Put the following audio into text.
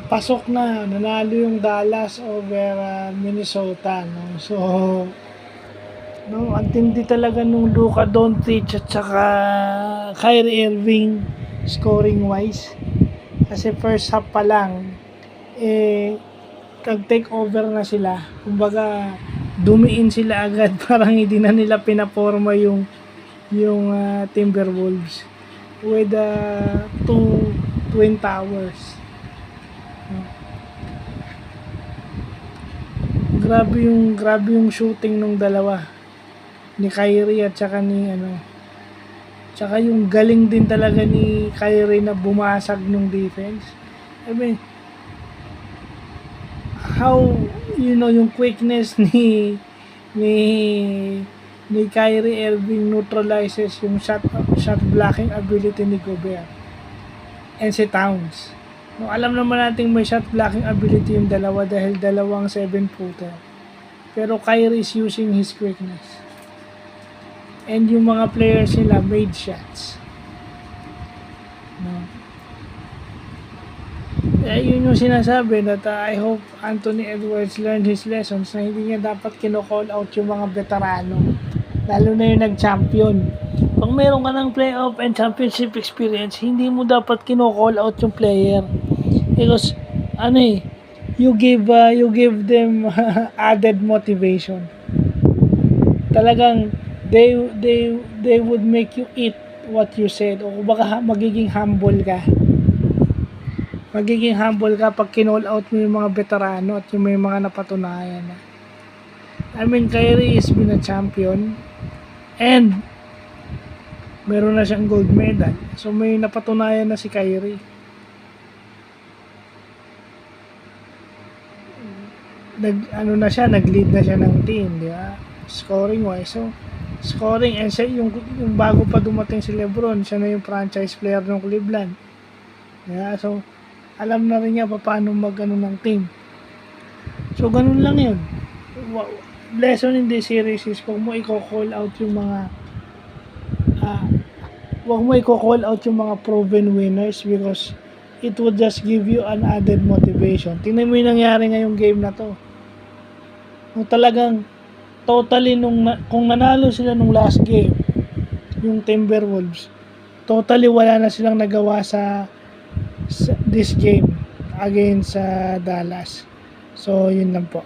pasok na, nanalo yung Dallas over Minnesota, no? So, no, ang tindi talaga nung Luka Doncic at saka Kyrie Irving scoring wise. Kasi first half pa lang, nag-take over na sila. Kumbaga, dumiin sila agad. Parang hindi na nila pinaporma yung Timberwolves with two Twin Towers. Grabe yung shooting nung dalawa ni Kyrie at saka ni tsaka yung galing din talaga ni Kyrie na bumasag nung defense. I mean, how yung quickness ni Kyrie Irving neutralizes yung shot blocking ability ni Gobert and si Towns. No, alam naman natin may shot blocking ability yung dalawa dahil dalawang 7-footer. Pero Kyrie is using his quickness. And yung mga players nila made shots. No. Yun yung sinasabi that I hope Anthony Edwards learned his lessons na hindi niya dapat kino-call out yung mga veterano. Lalo na yung nag-champion. Pag meron ka ng playoff and championship experience, hindi mo dapat kino-call out yung player. Because, you give them added motivation. Talagang, they would make you eat what you said. O baka magiging humble ka. Magiging humble ka pag kinall out mo yung mga veterano at yung may mga napatunayan na. I mean, Kyrie has been a champion and meron na siyang gold medal. So may napatunayan na si Kyrie. Nag-lead na siya ng team, di ba? Scoring wise. So, scoring and siya yung bago pa dumating si LeBron, siya na yung franchise player ng Cleveland. Yeah, so alam na rin niya paano ng team. So ganun lang yun. Lesson in this series is huwag mo i-call out yung mga proven winners because it would just give you an added motivation. Tingnan mo yung nangyari ngayong game na to. Kung talagang totally kung nanalo sila nung last game, yung Timberwolves, totally wala na silang nagawa sa this game against Dallas. So yun lang po.